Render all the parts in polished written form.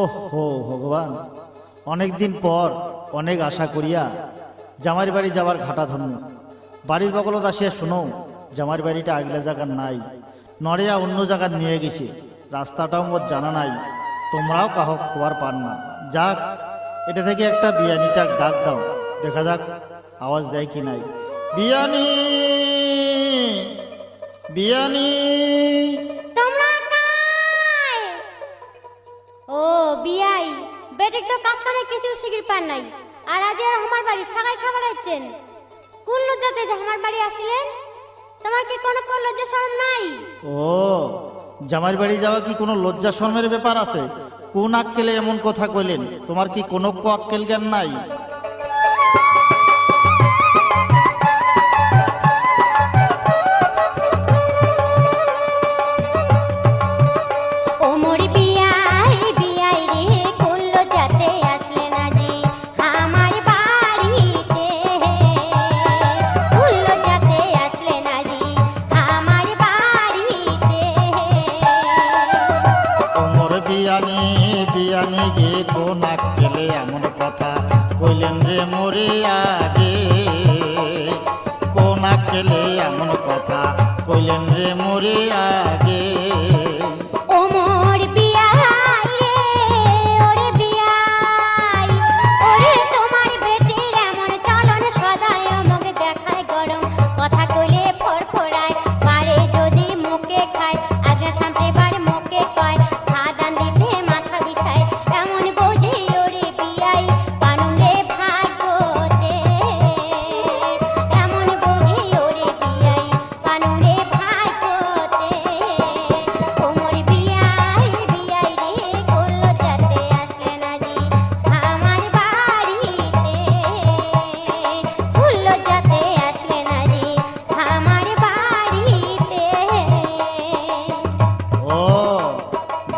ওহো ভগবান, অনেকদিন পর অনেক আশা করিয়া জামাইর বাড়ি যাবার ঘাটা ধরনু। বাড়ির বগলত আসিয়া শুনো জামাইর বাড়িটা আগলা জায়গার নাই, নড়িয়া অন্য জায়গার নিয়ে গেছে। রাস্তাটাও মোর জানা নাই, তোমরাও কাহক খবর পান না। যাক, এটা থেকে একটা বিয়ানিটার ডাক দাও, দেখা যাক আওয়াজ দেয় কি নাই। বিয়ানি, বিয়ানি। তোমরা কাই? ও বিয়াই, বেটিক তো কাজ কামে কিছু শিখির পান নাই, আর আজ আর আমার বাড়ি সাগাই খাবার আছেন। কোন লজ্জাতে যে আমার বাড়ি আসিলেন? তোমার কি কোনো লজ্জা শরম নাই? ও, জামাইর বাড়ি যাওয়া কি কোনো লজ্জা শর্মের ব্যাপার আছে? কোন আক্কেলে এমন কথা কইলেন? তোমার কি কোনো আক্কেল জ্ঞান নাই? বিয়ানি গে কোন আক্কেলে এমন কথা কইলেন রে মোরে আগে? কোন আক্কেলে এমন কথা কইলেন রে মোরে আগে?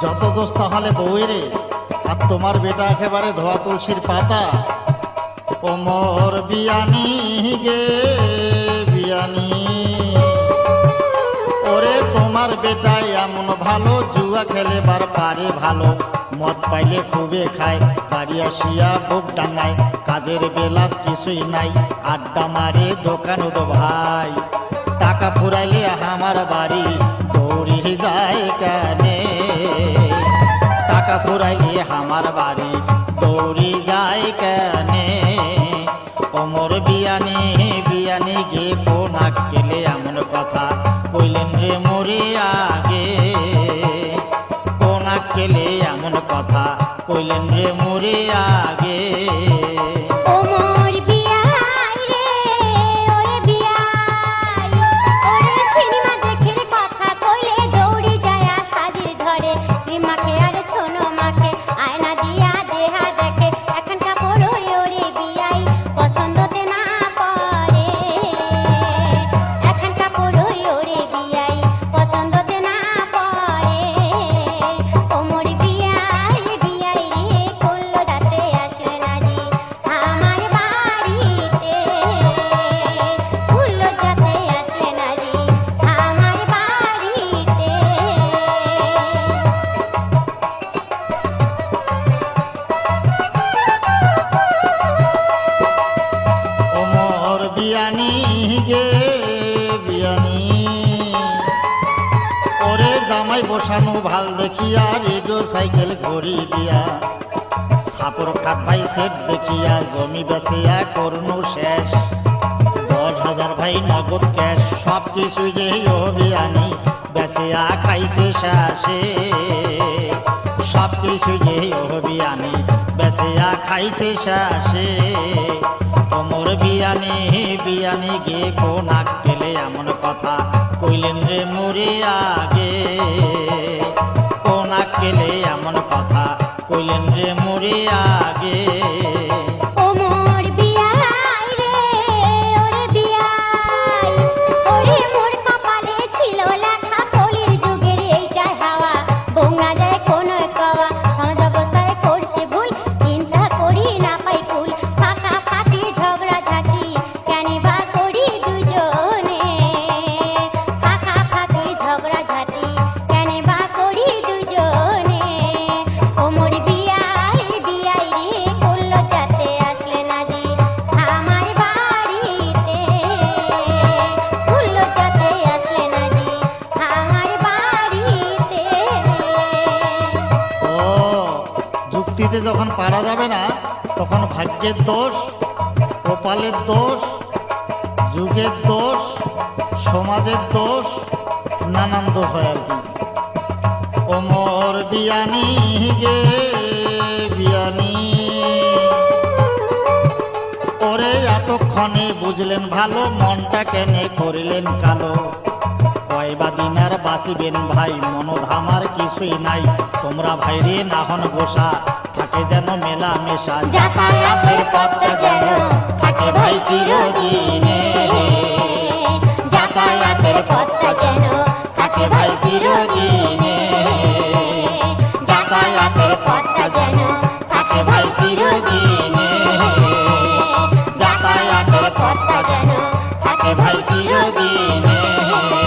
যত দোষ তাহলে বউরে, আর তোমার বেটা একেবারে ধোয়া তুলসীর পাতা। ও মোর বিয়ানি গে বিয়ানি, ওরে তোমার বেটাই এমন ভালো, জুয়া খেলেবার পারে ভালো, মদ পাইলে খুবে খায়, বাড়ি আসিয়া বুক ডাঙায়, কাজের বেলা কিছুই নাই, আড্ডা মারে দোকান তো ভাই, টাকা ফুরাইলে আমার বাড়ি দৌড়ি যায় কানে, টাকা ফুরাইলে আমার বাড়ি দৌড়ি যায় কানে। ওমর বিয়ানি বিয়ানি গে কোন আক্কেলে এমন কথা কইলেন রে মোরে আগে? কোন আক্কেলে এমন কথা কইলেন রে মোরে আগে? বিয়ানি গে বিয়ানি, ওরে জামাই বসানো ভাল দেখিয়া, রেডিও সাইকেল ঘড়ি দিয়া, সাপর খাট ভাই সেট দেখিয়া, জমি বেচিয়া করনু শেষ, 10,000 ভাই নগদ ক্যাশ, সব কিছু যে ও বিয়ানি বেচিয়া খাইছে শেষে, সব কিছু যে ও বিয়ানি বেচিয়া খাইছে শেষে। ওমর বিয়ানি বিয়ানি গে কোন আক্কেলে এমন কথা কইলেন রে মোরে আগে? কোন আক্কেলে এমন কথা কইলেন রে মোরে আগে? ঝগড়া ঝাঁটি কেন বা করি দুজনে? ওমর বিয়া মুক্তিতে যখন পারা যাবে না তখন ভাগ্যের দোষ, কপালের দোষ, যুগের দোষ, সমাজের দোষ, নানান দোষ হয় আর কি। ওমর বিয়ানি গে বিয়ানি, ওরে এতক্ষণে বুঝলেন ভালো, মনটা কেনে করিলেন কালো। কয়বা দিন আর বাঁচিবেন ভাই, মনোধামার কিছুই নাই। তোমরা ভাইরে না হন গোসা, থাকে যেন মেলা মেশা। যাতায়াতের পথটা যেন থাকে ভাই চিরদিনে, যাতায়াতের পথটা যেন থাকে ভাই চিরদিনে, যাতায়াতের পথটা যেন থাকে ভাই চিরদিনে, যাতায়াতের পথটা যেন থাকে ভাই চিরদিনে।